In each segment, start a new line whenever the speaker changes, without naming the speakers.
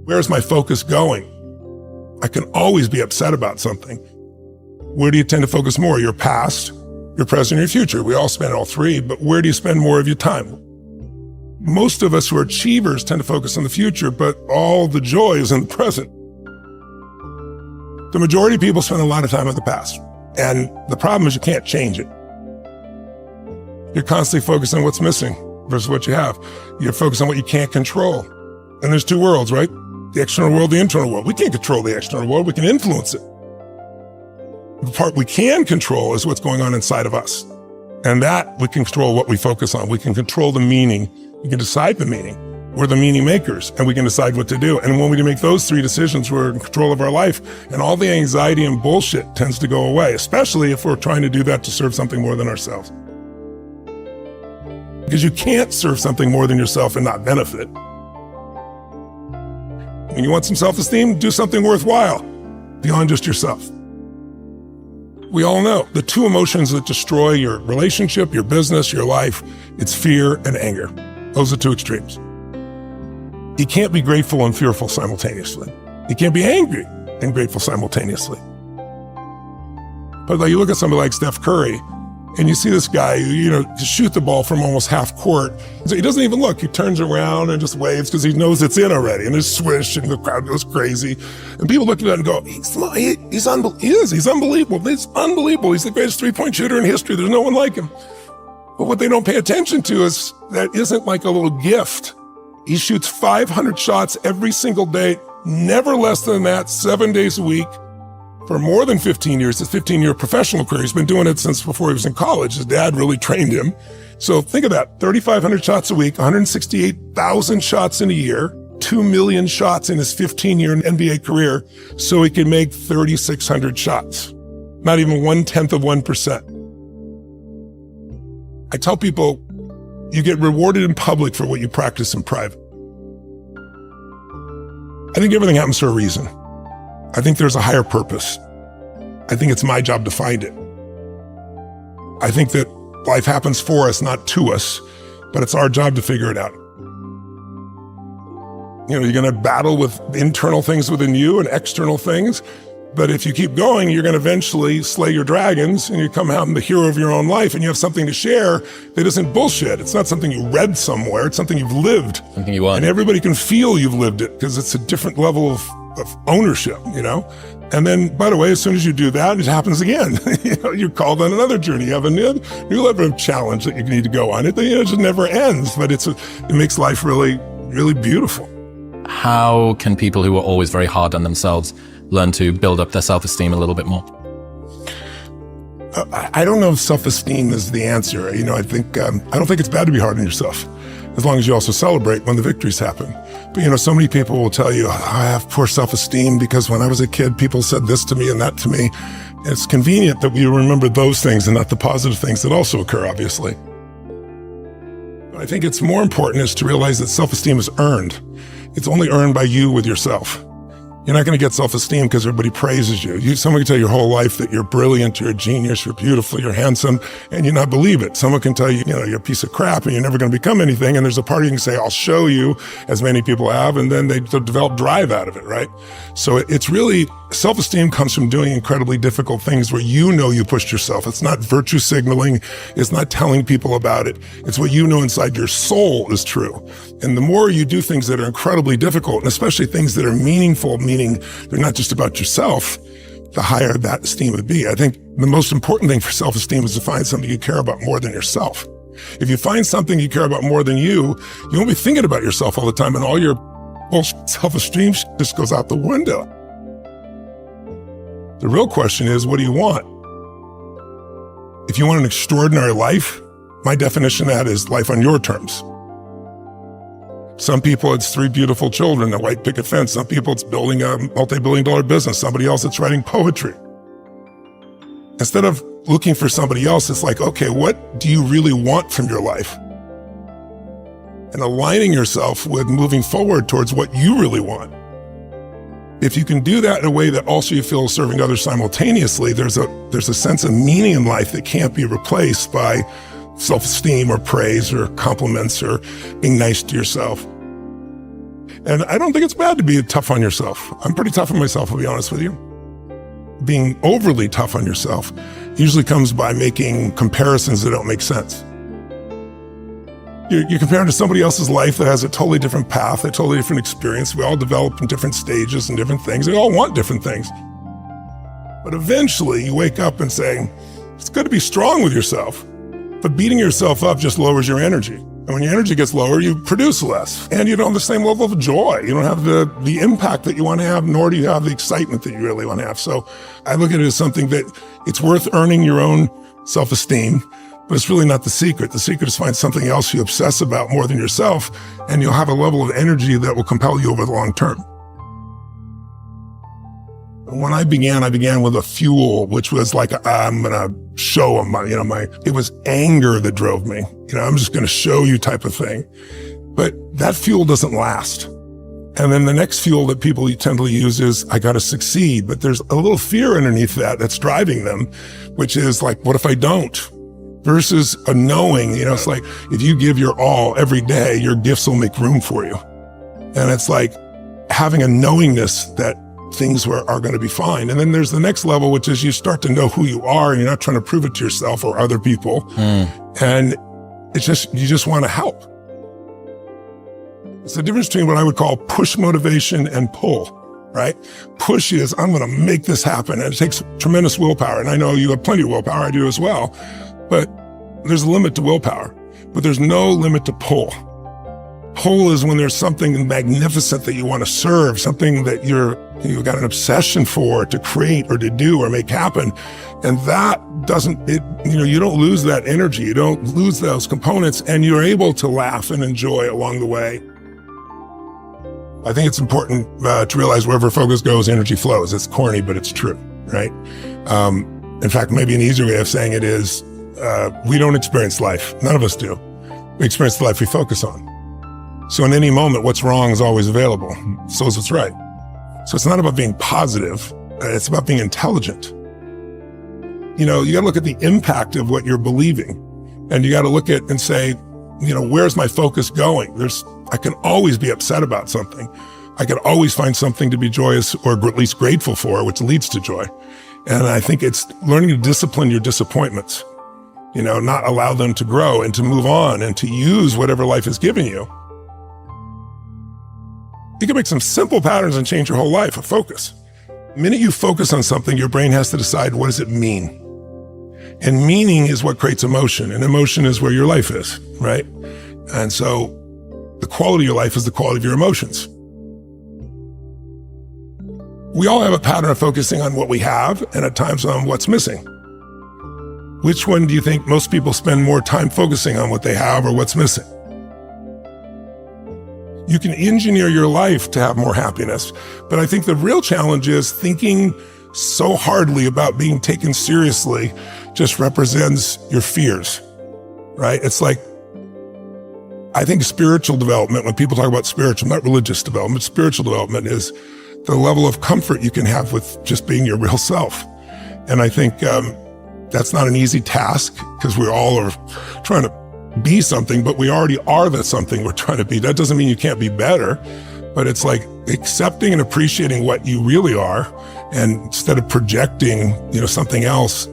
Where's my focus going? I can always be upset about something. Where do you tend to focus more? Your past, your present, your future. We all spend all three, but where do you spend more of your time? Most of us who are achievers tend to focus on the future, but all the joy is in the present. The majority of people spend a lot of time in the past, and the problem is you can't change it. You're constantly focused on what's missing versus what you have. You're focused on what you can't control. And there's two worlds, right? The external world, the internal world. We can't control the external world, we can influence it. The part we can control is what's going on inside of us. And that we can control what we focus on. We can control the meaning. We can decide the meaning. We're the meaning makers, and we can decide what to do. And when we make those three decisions, we're in control of our life, and all the anxiety and bullshit tends to go away, especially if we're trying to do that to serve something more than ourselves. Because you can't serve something more than yourself and not benefit. When you want some self-esteem, do something worthwhile beyond just yourself. We all know the two emotions that destroy your relationship, your business, your life, it's fear and anger. Those are two extremes. You can't be grateful and fearful simultaneously. You can't be angry and grateful simultaneously. But like you look at somebody like Steph Curry, and you see this guy, shoot the ball from almost half court. So he doesn't even look. He turns around and just waves because he knows it's in already. And there's swish and the crowd goes crazy. And people look at that and go, he's unbelievable. He's unbelievable. It's unbelievable. He's the greatest three-point shooter in history. There's no one like him. But what they don't pay attention to is that isn't like a little gift. He shoots 500 shots every single day, never less than that, 7 days a week. For more than 15 years, his 15-year professional career. He's been doing it since before he was in college. His dad really trained him. So think of that, 3,500 shots a week, 168,000 shots in a year, 2 million shots in his 15-year NBA career, so he can make 3,600 shots. Not even 1/10 of 1%. I tell people, you get rewarded in public for what you practice in private. I think everything happens for a reason. I think there's a higher purpose. I think it's my job to find it. I think that life happens for us, not to us, but it's our job to figure it out. You're going to battle with internal things within you and external things, but if you keep going, you're going to eventually slay your dragons and you come out the hero of your own life and you have something to share that isn't bullshit. It's not something you read somewhere. It's something you've lived.
Something you want.
And everybody can feel you've lived it because it's a different level of ownership, And then, by the way, as soon as you do that, it happens again. You're called on another journey. You have a new level of challenge that you need to go on. It just never ends, but it makes life really, really beautiful.
How can people who are always very hard on themselves learn to build up their self-esteem a little bit more?
I don't know if self-esteem is the answer. I don't think it's bad to be hard on yourself, as long as you also celebrate when the victories happen. But so many people will tell you, I have poor self-esteem because when I was a kid, people said this to me and that to me. It's convenient that we remember those things and not the positive things that also occur, obviously. I think it's more important is to realize that self-esteem is earned. It's only earned by you with yourself. You're not going to get self-esteem because everybody praises you. Someone can tell you your whole life that you're brilliant, you're a genius, you're beautiful, you're handsome, and you not believe it. Someone can tell you, you're a piece of crap and you're never going to become anything. And there's a part you can say, I'll show you, as many people have, and then they develop drive out of it, right? So it's really, self-esteem comes from doing incredibly difficult things where you pushed yourself. It's not virtue signaling. It's not telling people about it. It's what you know inside your soul is true. And the more you do things that are incredibly difficult, and especially things that are meaningful, meaning they're not just about yourself, the higher that esteem would be. I think the most important thing for self-esteem is to find something you care about more than yourself. If you find something you care about more than you won't be thinking about yourself all the time, and all your self-esteem just goes out the window. The real question is, what do you want? If you want an extraordinary life, my definition of that is life on your terms. Some people, it's 3 beautiful children, a white picket fence. Some people, it's building a multi-billion-dollar business. Somebody else, it's writing poetry. Instead of looking for somebody else, it's like, okay, what do you really want from your life? And aligning yourself with moving forward towards what you really want. If you can do that in a way that also you feel serving others simultaneously, there's a sense of meaning in life that can't be replaced by self-esteem or praise or compliments or being nice to yourself. And I don't think it's bad to be tough on yourself. I'm pretty tough on myself, I'll be honest with you. Being overly tough on yourself usually comes by making comparisons that don't make sense. You're comparing to somebody else's life that has a totally different path, a totally different experience. We all develop in different stages and different things. We all want different things. But eventually you wake up and say, it's good to be strong with yourself, but beating yourself up just lowers your energy. And when your energy gets lower, you produce less. And you don't have the same level of joy. You don't have the impact that you want to have, nor do you have the excitement that you really want to have. So I look at it as something that it's worth earning your own self-esteem, but it's really not the secret. The secret is find something else you obsess about more than yourself, and you'll have a level of energy that will compel you over the long term. When I began with a fuel, which was like, I'm going to show them, it was anger that drove me. I'm just going to show you type of thing. But that fuel doesn't last. And then the next fuel that people tend to use is, I got to succeed. But there's a little fear underneath that's driving them, which is like, what if I don't? Versus a knowing, it's like, if you give your all every day, your gifts will make room for you. And it's like having a knowingness that things are going to be fine. And then there's the next level, which is you start to know who you are and you're not trying to prove it to yourself or other people. And it's just, you just want to help. It's the difference between what I would call push motivation and pull, right? Push is, I'm going to make this happen. And it takes tremendous willpower. And I know you have plenty of willpower. I do as well. But there's a limit to willpower, but there's no limit to pull. Pull is when there's something magnificent that you want to serve, something that you've got an obsession for, to create or to do or make happen. And that you don't lose that energy. You don't lose those components, and you're able to laugh and enjoy along the way. I think it's important to realize wherever focus goes, energy flows. It's corny, but it's true, right? In fact, maybe an easier way of saying it is, we don't experience life. None of us do. We experience the life we focus on. So in any moment, what's wrong is always available. So is what's right. So it's not about being positive. It's about being intelligent. You got to look at the impact of what you're believing. And you got to look at and say, where's my focus going? I can always be upset about something. I can always find something to be joyous or at least grateful for, which leads to joy. And I think it's learning to discipline your disappointments, not allow them to grow and to move on and to use whatever life has given you. You can make some simple patterns and change your whole life, a focus. The minute you focus on something, your brain has to decide, what does it mean? And meaning is what creates emotion, and emotion is where your life is, right? And so the quality of your life is the quality of your emotions. We all have a pattern of focusing on what we have and at times on what's missing. Which one do you think most people spend more time focusing on, what they have or what's missing? You can engineer your life to have more happiness, but I think the real challenge is thinking so hardly about being taken seriously just represents your fears, right? It's like, I think spiritual development, when people talk about spiritual, not religious development, spiritual development is the level of comfort you can have with just being your real self. And I think that's not an easy task, because we all are trying to be something, but we already are that something we're trying to be. That doesn't mean you can't be better, but it's like accepting and appreciating what you really are, and instead of projecting, something else,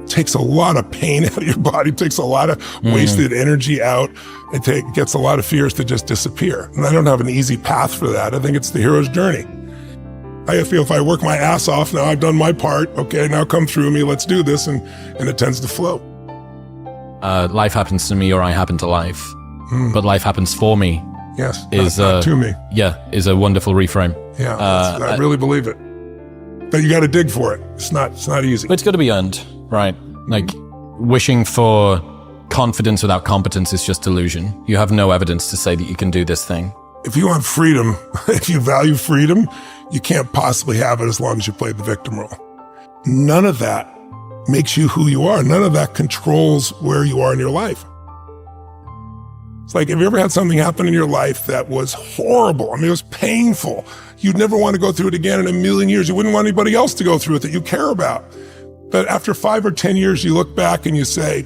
takes a lot of pain out of your body, takes a lot of wasted energy out. It gets a lot of fears to just disappear. And I don't have an easy path for that. I think it's the hero's journey. I feel if I work my ass off, now I've done my part, okay, now come through me, let's do this, and it tends to flow.
Life happens to me, or I happen to life. But life happens for me.
Yes, not to me.
Yeah, is a wonderful reframe.
Yeah, I really believe it. But you got to dig for it. It's not easy.
But it's got to be earned, right? Like, wishing for confidence without competence is just delusion. You have no evidence to say that you can do this thing.
If you want freedom, if you value freedom, you can't possibly have it as long as you play the victim role. None of that makes you who you are. None of that controls where you are in your life. It's like, have you ever had something happen in your life that was horrible? I mean, it was painful. You'd never want to go through it again in a million years. You wouldn't want anybody else to go through it that you care about. But after 5 or 10 years, you look back and you say,